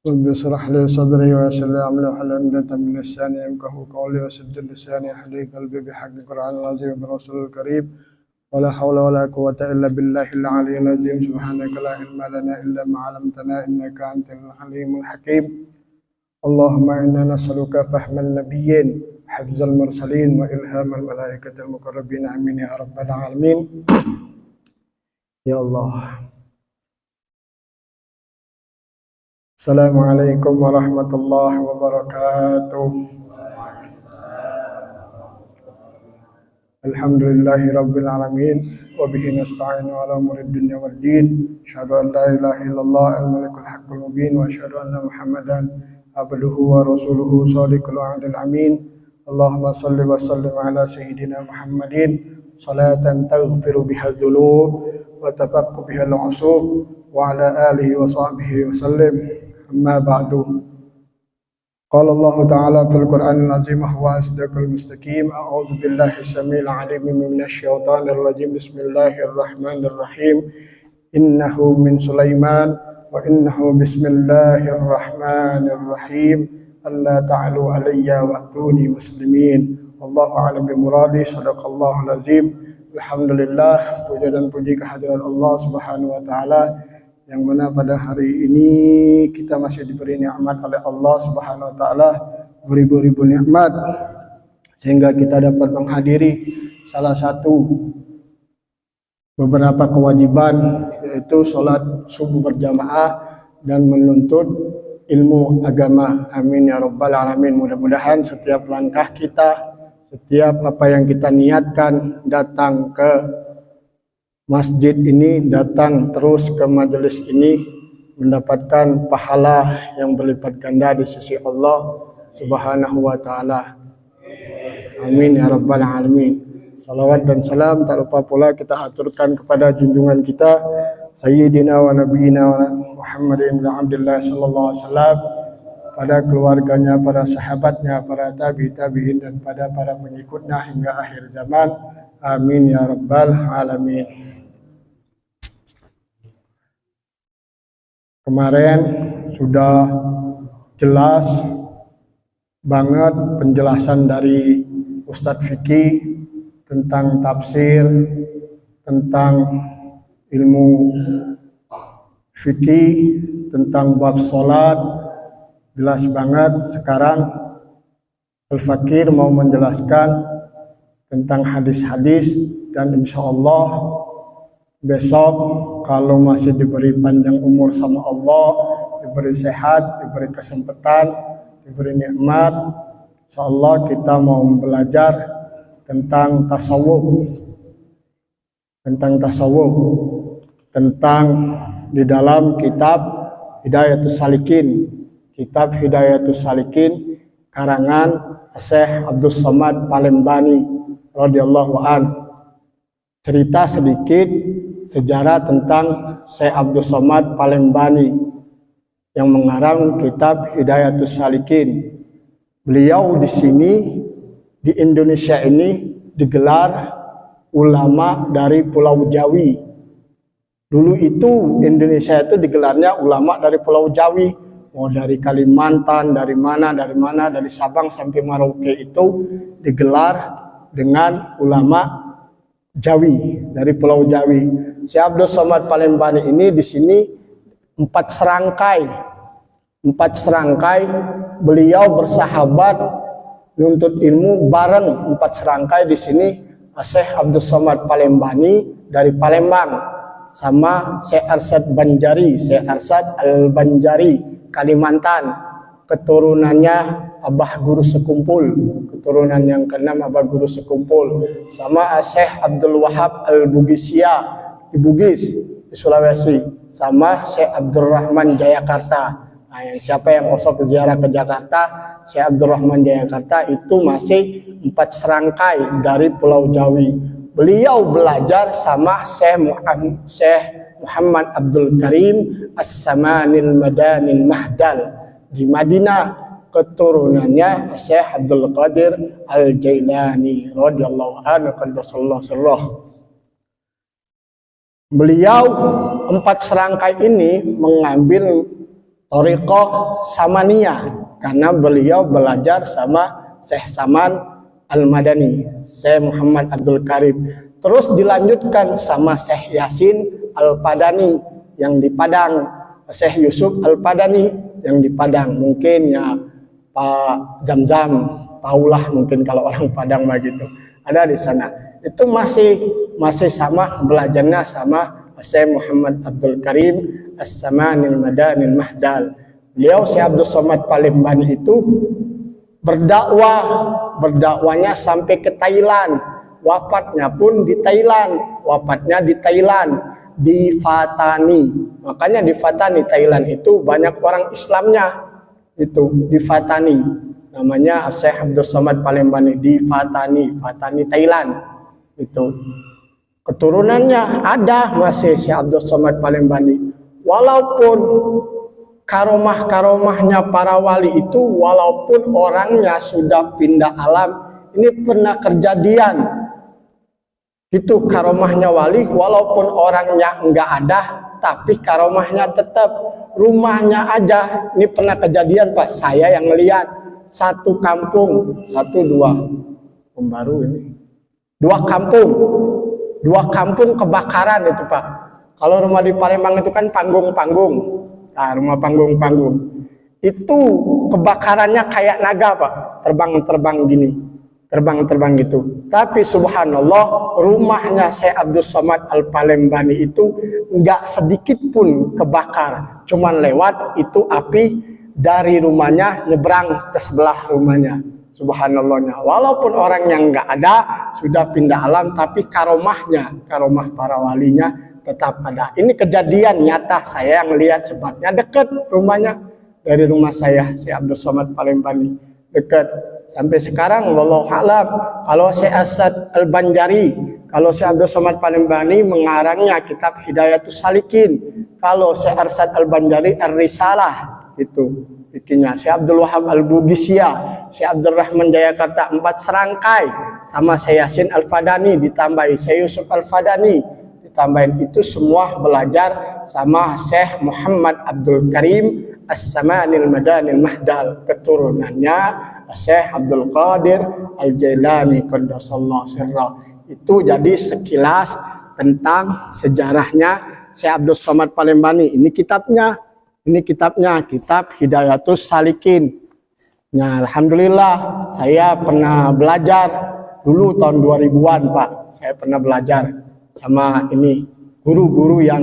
رب اشرح لي صدري ويسر لي امري واحلل عقدة من لساني يفقهوا قولي وسدد لساني يهدي قلبي بحق القرآن العظيم بالرسول الكريم ولا حول ولا قوة إلا بالله العلي العظيم سبحانك لا علم لنا إلا ما علمتنا إنك أنت الحليم الحكيم اللهم إنا نسألك فهم النبيين حفظ المرسلين وإلهام الملائكة المقربين آمين يا رب العالمين يا الله. Assalamualaikum warahmatullahi wabarakatuh. Alhamdulillahi rabbil alamin wa bihi nasta'inu ala umuri dunya waddin. Asyhadu an la ilaha illallah al-malikul haqqul mubin wa asyhadu anna Muhammadan abduhu wa rasuluhu shadiqul wa'dil amin. Allahumma shalli wa sallim ala sayyidina Muhammadin salatan taghfiru biha dzunub wa tafaqqu biha al-'usub wa ala alihi wa sahbihi wa sallim. أما بعد قال الله تعالى في القرآن العظيم وهو أصدق المستقيم أعوذ بالله السميع العليم من الشيطان الرجيم بسم الله الرحمن الرحيم إنه من سليمان وإنه بسم الله الرحمن الرحيم ألا تعلوا علي وأتوني مسلمين والله أعلم بمرادي صدق الله العظيم. Alhamdulillah, puja dan puji kehadiran Allah Subhanahu wa taala yang mana pada hari ini kita masih diberi nikmat oleh Allah Subhanahu wa taala, beribu-ribu nikmat sehingga kita dapat menghadiri salah satu beberapa kewajiban, yaitu sholat subuh berjamaah dan menuntut ilmu agama. Amin ya rabbal alamin. Mudah-mudahan setiap langkah kita, setiap apa yang kita niatkan, datang ke masjid ini, datang terus ke majelis ini, mendapatkan pahala yang berlipat ganda di sisi Allah Subhanahu wa taala. Amin ya rabbal alamin. Salawat dan salam tak lupa pula kita aturkan kepada junjungan kita Sayyidina wa Nabiyina Muhammad ibn Abdullah sallallahu alaihi wasallam, pada keluarganya, para sahabatnya, para tabi'in dan pada para pengikutnya hingga akhir zaman. Amin ya rabbal alamin. Kemarin sudah jelas banget penjelasan dari Ustadz Fikih tentang tafsir, tentang ilmu fikih, tentang bab sholat, jelas banget. Sekarang Al-Fakir mau menjelaskan tentang hadis-hadis, dan insya Allah besok kalau masih diberi panjang umur sama Allah, diberi sehat, diberi kesempatan, diberi nikmat, insya Allah kita mau belajar tentang tasawuf, tentang di dalam kitab Hidayatus Salikin, karangan Syekh Abdul Somad Palembani radhiyallahu an. Cerita sedikit sejarah tentang Syekh Abdul Somad Palembani yang mengarang kitab Hidayatus Salikin. Beliau di sini di Indonesia ini digelar ulama dari Pulau Jawi. Dulu itu Indonesia itu digelarnya ulama dari Pulau Jawi, mau dari Kalimantan, dari mana, dari Sabang sampai Merauke itu digelar dengan ulama Jawi, dari Pulau Jawi. Syekh Abdul Somad Palembani ini di sini 4 serangkai beliau bersahabat nuntut ilmu bareng 4 serangkai di sini. Syekh Abdul Somad Palembani dari Palembang sama Syekh Arsyad Al-Banjari Kalimantan, keturunannya Abah Guru Sekumpul, keturunan yang ke-6 Abah Guru Sekumpul, sama Syekh Abdul Wahab Al-Bugisya di Bugis di Sulawesi, sama Syekh Abdurrahman Jayakarta. Nah, siapa yang osok ziarah ke Jakarta, Syekh Abdurrahman Jayakarta itu masih 4 serangkai dari Pulau Jawi. Beliau belajar sama Syekh Muhammad Abdul Karim As-Samanil Madanil Mahdal di Madinah. Keturunannya Syekh Abdul Qadir Al-Jailani radhiyallahu anhu qaddasallahu sirrah. Beliau 4 serangkai ini mengambil Thariqah Samaniyah, karena beliau belajar sama Syekh Saman Al-Madani, Syekh Muhammad Abdul Karim. Terus dilanjutkan sama Syekh Yasin Al-Padani yang di Padang, Syekh Yusuf Al-Padani yang di Padang. Mungkin ya Pak Zamzam tahulah, mungkin kalau orang Padang mah gitu. Ada di sana. Itu masih sama belajarnya sama Syekh Muhammad Abdul Karim As-Samanil Madanil Mahdal. Beliau Syekh Abdul Somad Palembani itu berdakwanya sampai ke Thailand. Wafatnya pun di Thailand. Wafatnya di Thailand, di Fatani. Makanya di Fatani Thailand itu banyak orang Islamnya. Itu di Fatani. Namanya Syekh Abdul Somad Palembani di Fatani Thailand. Itu keturunannya ada masih Syekh Abdul Somad Palembani. Walaupun karomah-karomahnya para wali itu, walaupun orangnya sudah pindah alam, ini pernah kejadian. Itu karomahnya wali, walaupun orangnya enggak ada, tapi karomahnya tetap, rumahnya aja. Ini pernah kejadian Pak, saya yang lihat satu kampung, dua kampung kebakaran itu Pak. Kalau rumah di Palembang itu kan panggung-panggung, nah rumah panggung-panggung itu kebakarannya kayak naga Pak, terbang-terbang gini, terbang-terbang gitu. Tapi subhanallah, rumahnya Syekh Abdul Somad Al-Palembani itu enggak sedikit pun kebakar, cuman lewat itu api dari rumahnya nyebrang ke sebelah rumahnya. Subhanallahnya, walaupun orang yang enggak ada sudah pindah alam, tapi karomah para walinya tetap ada. Ini kejadian nyata, saya yang lihat sebabnya dekat rumahnya dari rumah saya Syekh Abdul Somad Palembani, dekat sampai sekarang. Wallahu a'lam. Kalau Syekh Asad Al-Banjari, kalau Syekh Abdul Somad Palembani mengarangnya kitab Hidayatus Salikin. Kalau Syekh Asad Al-Banjari Ar-Risalah itu bikinnya. Syekh Abdul Wahab Al-Bugisya, Syekh Abdul Rahman Jayakarta 4 serangkai, sama Syekh Yasin Al-Fadani, ditambahi Syekh Yusuf Al-Fadani, ditambahin. Itu semua belajar sama Syekh Muhammad Abdul Karim As-Samanil Madanil Mahdal, keturunannya Syekh Abdul Qadir Al-Jailani Qaddasallahu sirra. Itu jadi sekilas tentang sejarahnya Syekh Abdul Somad Palembani. Ini kitabnya, kitab Hidayatus Salikin. Nah, alhamdulillah saya pernah belajar dulu tahun 2000-an Pak. Saya pernah belajar sama ini guru-guru yang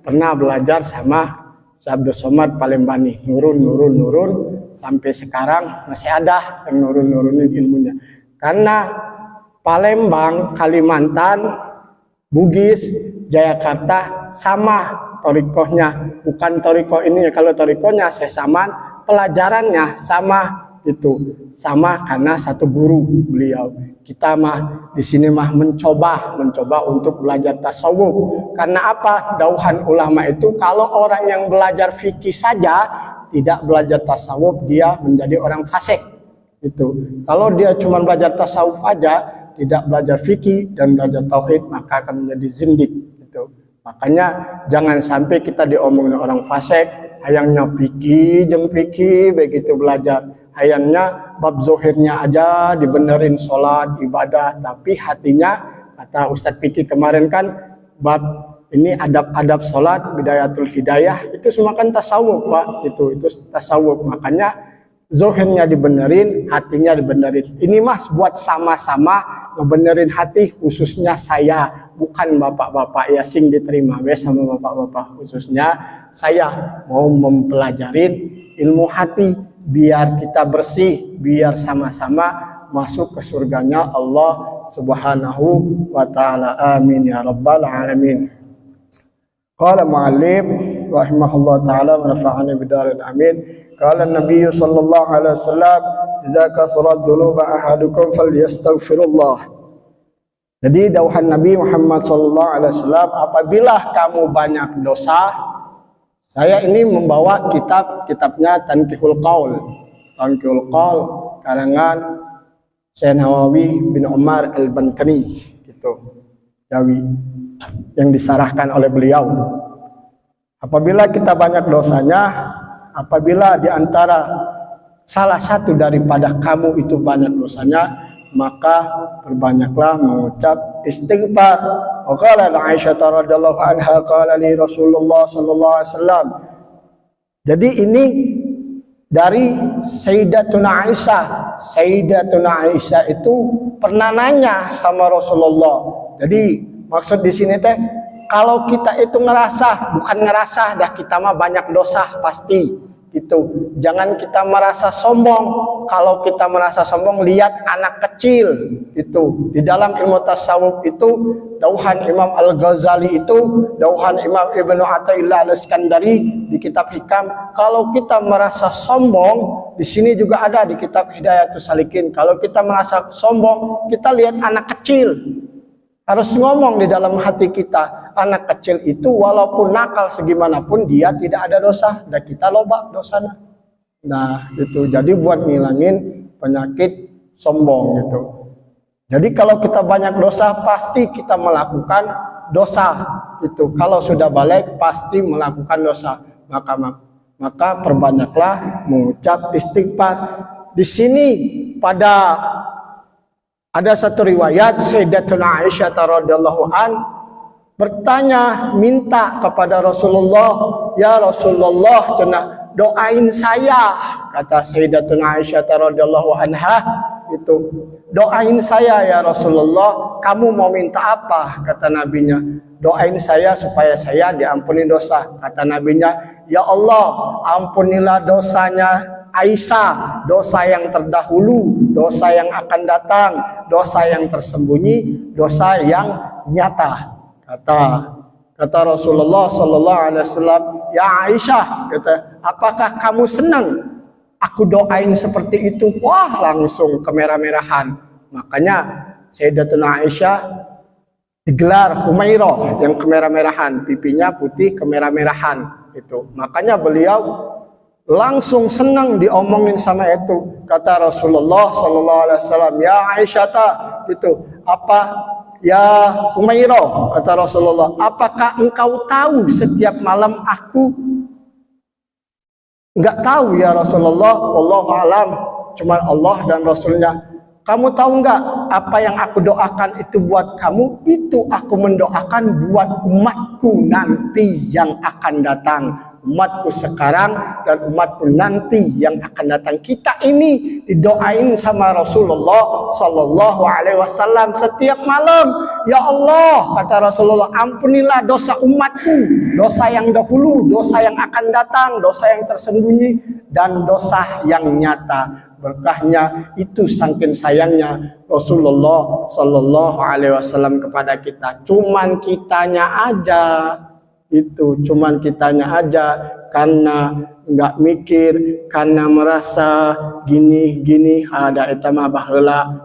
pernah belajar sama Syekh Abdul Somad Palembani. Nurun sampai sekarang masih ada yang nurunin ilmunya. Karena Palembang, Kalimantan, Bugis, Jayakarta sama torikohnya, bukan toriko ini ya. Kalau torikonya sesaman, pelajarannya sama itu, sama karena satu guru beliau. Kita mah di sini mah mencoba untuk belajar tasawuf. Karena apa? Dauhan ulama itu, kalau orang yang belajar fikih saja tidak belajar tasawuf, dia menjadi orang fasik. Itu. Kalau dia cuma belajar tasawuf aja, tidak belajar fikih dan belajar tauhid, maka akan menjadi zindik. Gitu. Makanya jangan sampai kita diomongin orang fasik, hayangnya fikih begitu belajar. Hayangnya bab zohirnya aja dibenerin sholat, ibadah, tapi hatinya, kata Ustadz Fikih kemarin kan, bab ini adab-adab sholat, bidayatul hidayah, itu semua kan tasawuf Pak, itu tasawuf. Makanya zohirnya dibenerin, hatinya dibenerin. Ini mas buat sama-sama ngebenerin hati, khususnya saya, bukan bapak-bapak ya sing diterima sama bapak-bapak, khususnya saya mau mempelajarin ilmu hati biar kita bersih, biar sama-sama masuk ke surganya Allah Subhanahu wa taala. Amin ya rabbal alamin. Qala mu'allif rahimahullah taala wa nafa'ani bidarin amin. Qala Nabi sallallahu alaihi wasallam, "Idza kasara dhunuba ahadukum falyastaghfirullah." Jadi dauhan Nabi Muhammad sallallahu alaihi wasallam, apabila kamu banyak dosa, saya ini membawa kitabnya Tanqihul Qaul karangan Syekh Nawawi bin Umar Al-Bantani gitu. Jawi yang disarahkan oleh beliau. Apabila kita banyak dosanya, apabila di antara salah satu daripada kamu itu banyak dosanya, maka perbanyaklah mengucap istighfar. Wa qala Aisyah radhiyallahu anha qala li Rasulullah sallallahu alaihi wasallam. Jadi ini dari Sayyidatuna Aisyah. Sayyidatuna Aisyah itu pernah nanya sama Rasulullah. Jadi maksud di sini teh, kalau kita itu bukan ngerasa dah kita mah banyak dosa pasti gitu. Jangan kita merasa sombong. Kalau kita merasa sombong, lihat anak kecil itu. Di dalam ilmu tasawuf itu, dauhan Imam Al-Ghazali itu, dauhan Imam Ibnu Athaillah Al-Iskandari di kitab Hikam, kalau kita merasa sombong, di sini juga ada di kitab Hidayatus Salikin. Kalau kita merasa sombong, kita lihat anak kecil. Harus ngomong di dalam hati kita, anak kecil itu walaupun nakal segimanapun dia tidak ada dosa, dan kita loba dosanya. Nah itu jadi buat ngilangin penyakit sombong gitu. Jadi kalau kita banyak dosa pasti kita melakukan dosa itu. Kalau sudah balik pasti melakukan dosa. Maka perbanyaklah mengucap istighfar. Di sini ada satu riwayat Sayyidatuna Aisyah radhiyallahu an bertanya, minta kepada Rasulullah, ya Rasulullah, cenah doain saya, kata Sayyidatuna Aisyah radhiyallahu anha itu, doain saya ya Rasulullah. Kamu mau minta apa? Kata nabinya, doain saya supaya saya diampuni dosa. Kata nabinya, ya Allah, ampunilah dosanya Aisyah, dosa yang terdahulu, dosa yang akan datang, dosa yang tersembunyi, dosa yang nyata. Kata Rasulullah sallallahu alaihi wasallam, ya Aisyah, kata, apakah kamu senang aku doain seperti itu? Wah, langsung kemerah-merahan. Makanya Sayyidatuna Aisyah digelar Humairah, yang kemerah-merahan, pipinya putih kemerah-merahan itu. Makanya beliau langsung senang diomongin sama itu. Kata Rasulullah sallallahu alaihi wasallam, ya Aisyah itu, apa ya Humairah, kata Rasulullah, apakah engkau tahu setiap malam aku? Enggak tahu ya Rasulullah, wallahu alam, cuma Allah dan Rasulnya. Kamu tahu enggak apa yang aku doakan itu buat kamu? Itu aku mendoakan buat umatku nanti yang akan datang. Umatku sekarang dan umatku nanti yang akan datang. Kita ini didoain sama Rasulullah sallallahu alaihi wasallam setiap malam. Ya Allah, kata Rasulullah, ampunilah dosa umatku, dosa yang dahulu, dosa yang akan datang, dosa yang tersembunyi, dan dosa yang nyata. Berkahnya itu saking sayangnya Rasulullah sallallahu alaihi wasallam kepada kita. Cuman kitanya aja karena nggak mikir, karena merasa gini ada etama baheula.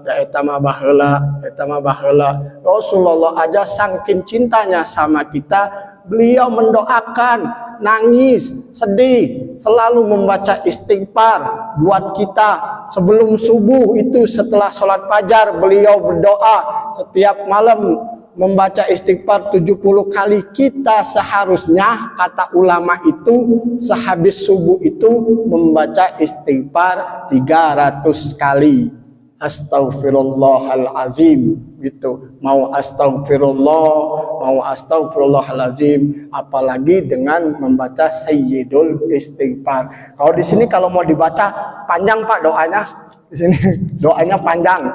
Rasulullah aja saking cintanya sama kita, beliau mendoakan, nangis, sedih, selalu membaca istighfar buat kita. Sebelum subuh itu, setelah sholat fajar, beliau berdoa setiap malam membaca istighfar 70 kali. Kita seharusnya, kata ulama itu, sehabis subuh itu membaca istighfar 300 kali. Astaghfirullahalazim gitu. Mau astagfirullahalazim, apalagi dengan membaca Sayyidul Istighfar. Kalau di sini kalau mau dibaca panjang Pak doanya. Di sini doanya panjang.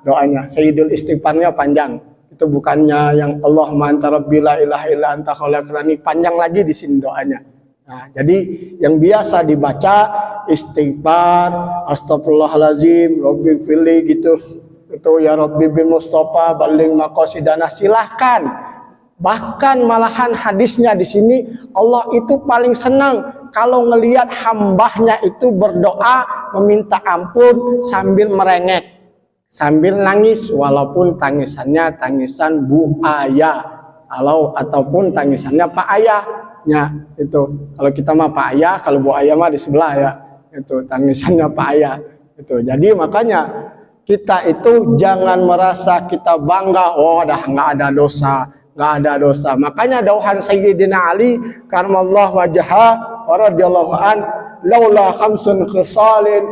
Doanya Sayyidul Istighfarnya panjang. Itu bukannya yang Allahumma anta rabbi la ilaha illa anta khalaqtani, panjang lagi di sini doanya. Nah, jadi yang biasa dibaca istighfar, astagfirullahalazim, rabbi fili gitu. Itu ya Rabbi bil Mustafa baligh maqasidana, silahkan. Bahkan malahan hadisnya di sini, Allah itu paling senang kalau ngelihat hambanya itu berdoa meminta ampun sambil merengek, sambil nangis, walaupun tangisannya tangisan buaya, ataupun tangisannya Pak Ayahnya itu. Kalau kita mah Pak Ayah, kalau Bu Ayah mah di sebelah ya. Itu tangisannya Pak Ayah. Itu. Jadi makanya kita itu jangan merasa kita bangga, oh dah nggak ada dosa. Makanya dauhan Sayyidina Ali karramallahu wajhahu radhiyallahu an, laula khamsun khisalin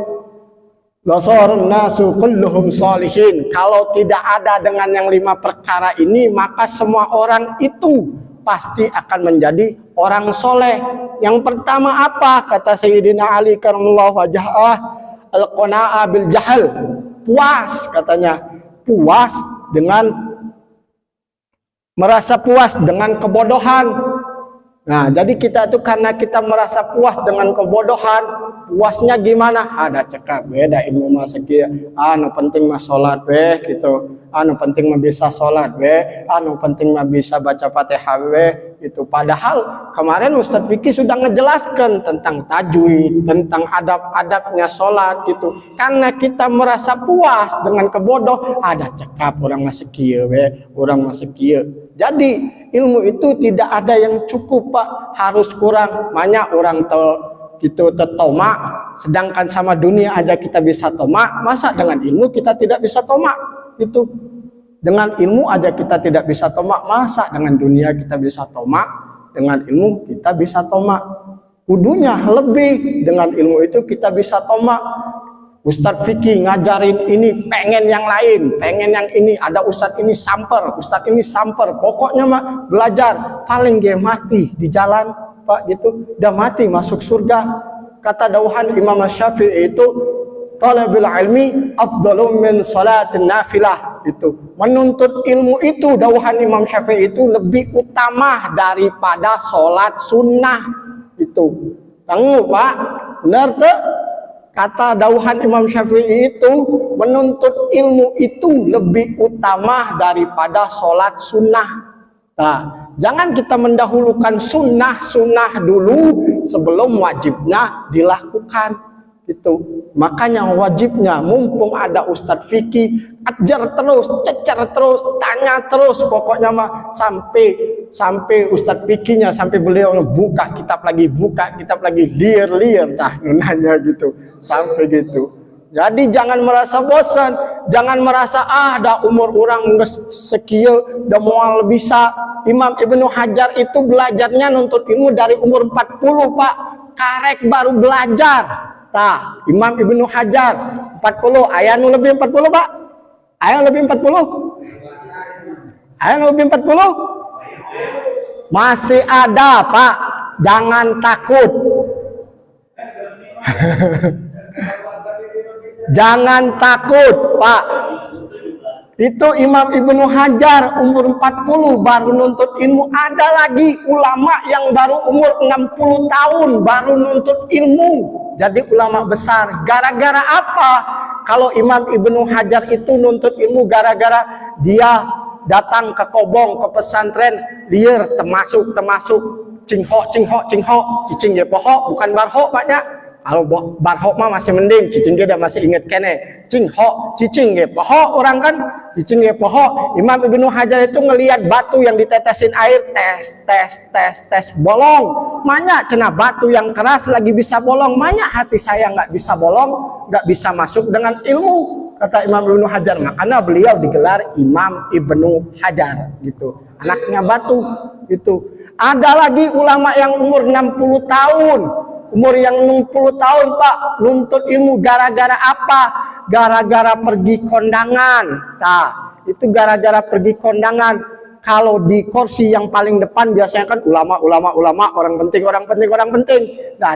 lasarun nasu kulluhum salihin. Kalau tidak ada dengan yang 5 perkara ini, maka semua orang itu pasti akan menjadi orang soleh. Yang pertama apa? Kata Sayyidina Ali karramallahu wajhah, al-qana'a bil jahl. Puas, katanya. Puas dengan merasa puas dengan kebodohan. Nah, jadi kita itu karena kita merasa puas dengan kebodohan, puasnya gimana? Ada cekap, beda ilmu masakia. Anu penting mah sholat, gitu. Anu penting mah bisa sholat, anu penting mah bisa baca Fatihah, gitu. Padahal kemarin Ustaz Fikri sudah ngejelaskan tentang tajwid, tentang adab-adabnya sholat, gitu. Karena kita merasa puas dengan kebodoh, ada cekap orang masakia, orang masakia. Jadi ilmu itu tidak ada yang cukup, Pak, harus kurang. Banyak orang gitu tetoma, sedangkan sama dunia aja kita bisa toma, masa dengan ilmu kita tidak bisa toma? Gitu. Dengan ilmu aja kita tidak bisa toma, masa dengan dunia kita bisa toma? Dengan ilmu kita bisa toma. Kudunya lebih, dengan ilmu itu kita bisa toma. Ustadz Fikri ngajarin ini, pengen yang lain, pengen yang ini. Ada ustadz ini samper, ustadz ini samper. Pokoknya mah belajar, paling dia mati di jalan, Pak, gitu. Udah mati masuk surga. Kata dauhan Imam Syafi'i itu, talabul ilmi afdhalu min salatin nafilah. Itu menuntut ilmu itu, dauhan Imam Syafi'i itu lebih utama daripada sholat sunnah. Itu, tangguh, Pak, benar tuh? Kata dauhan Imam Syafi'i itu, menuntut ilmu itu lebih utama daripada sholat sunnah. Nah, jangan kita mendahulukan sunnah dulu sebelum wajibnya dilakukan. Itu makanya wajibnya, mumpung ada Ustadz Fikri, ajar terus, cecer terus, tanya terus, pokoknya mah sampai Ustadz Fikrinya, sampai beliau buka kitab lagi, liar dah nanya gitu, sampai gitu. Jadi jangan merasa bosan, jangan merasa dah umur orang sekian udah mau bisa. Imam Ibnu Hajar itu belajarnya nuntut ilmu dari umur 40, Pak, karek baru belajar. Tah, Imam Ibnu Hajar 40, aya nu lebih 40, Pak? Aya lebih 40? Aya lebih 40? Masih ada, Pak. Jangan takut. Jangan takut, Pak. Itu Imam Ibnu Hajar umur 40 baru nuntut ilmu. Ada lagi ulama yang baru umur 60 tahun baru nuntut ilmu. Jadi ulama besar. Gara-gara apa? Kalau Imam Ibnu Hajar itu nuntut ilmu gara-gara dia datang ke kobong, ke pesantren, liar termasuk cingho, cicing ya poho, bukan barho banyak. Kalau barho mah masih mending, cicing dia masih inget kene. Cicing ya poho orang kan, cicing ya poho. Imam Ibnu Hajar itu ngelihat batu yang ditetesin air, tes, bolong. Manya cenah batu yang keras lagi bisa bolong, manya hati saya nggak bisa bolong, nggak bisa masuk dengan ilmu. Kata Imam Ibnu Hajar, makanya beliau digelar Imam Ibnu Hajar gitu. Anaknya batu gitu. Ada lagi ulama yang umur 60 tahun. Umur yang 60 tahun, Pak, nuntut ilmu gara-gara apa? Gara-gara pergi kondangan. Nah, itu gara-gara pergi kondangan. Kalau di kursi yang paling depan biasanya kan ulama, orang penting. Nah,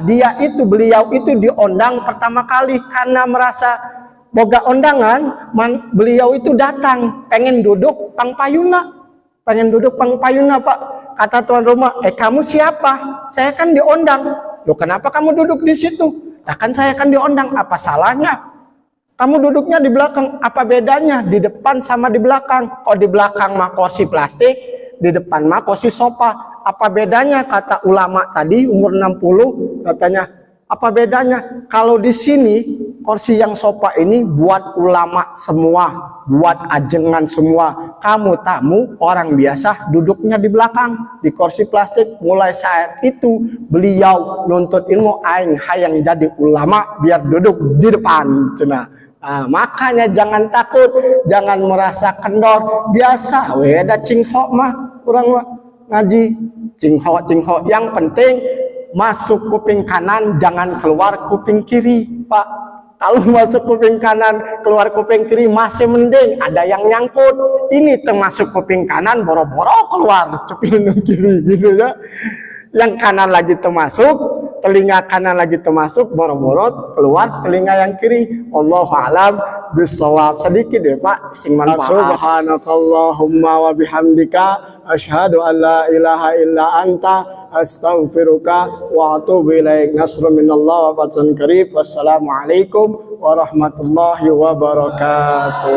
beliau itu diundang pertama kali karena merasa boga undangan, beliau itu datang pengen duduk pangpayuna, Pak. Kata tuan rumah, kamu siapa? Saya kan diundang. Loh, kenapa kamu duduk di situ? Nah, kan saya kan diundang, apa salahnya? Kamu duduknya di belakang, apa bedanya di depan sama di belakang? Kalau di belakang mah kursi plastik, di depan mah kursi sofa. Apa bedanya? Kata ulama tadi umur 60, katanya, apa bedanya? Kalau di sini kursi yang sofa ini buat ulama semua, buat ajengan semua. Kamu tamu, orang biasa duduknya di belakang, di kursi plastik. Mulai saat itu beliau nuntut ilmu, aing hayang jadi ulama biar duduk di depan. Nah, makanya jangan takut, jangan merasa kendor. Biasa, ada cingho mah, kurang ngaji cingho. Yang penting masuk kuping kanan, jangan keluar kuping kiri, Pak. Kalau masuk kuping kanan, keluar kuping kiri masih mending, ada yang nyangkut. Ini termasuk kuping kanan, boro-boro keluar kuping kiri, gitu ya. Yang kanan lagi termasuk, telinga kanan lagi termasuk, boro-boro keluar telinga yang kiri. Allahu a'lam bishawab. Sedikit deh Pak, sing manfaat. Subhanakallahumma wa bihamdika asyhadu an la ilaha illa anta astaghfiruka wa atubu ilaik. Nasrun minallah wa fathun qarib. Wassalamualaikum warahmatullahi wabarakatuh.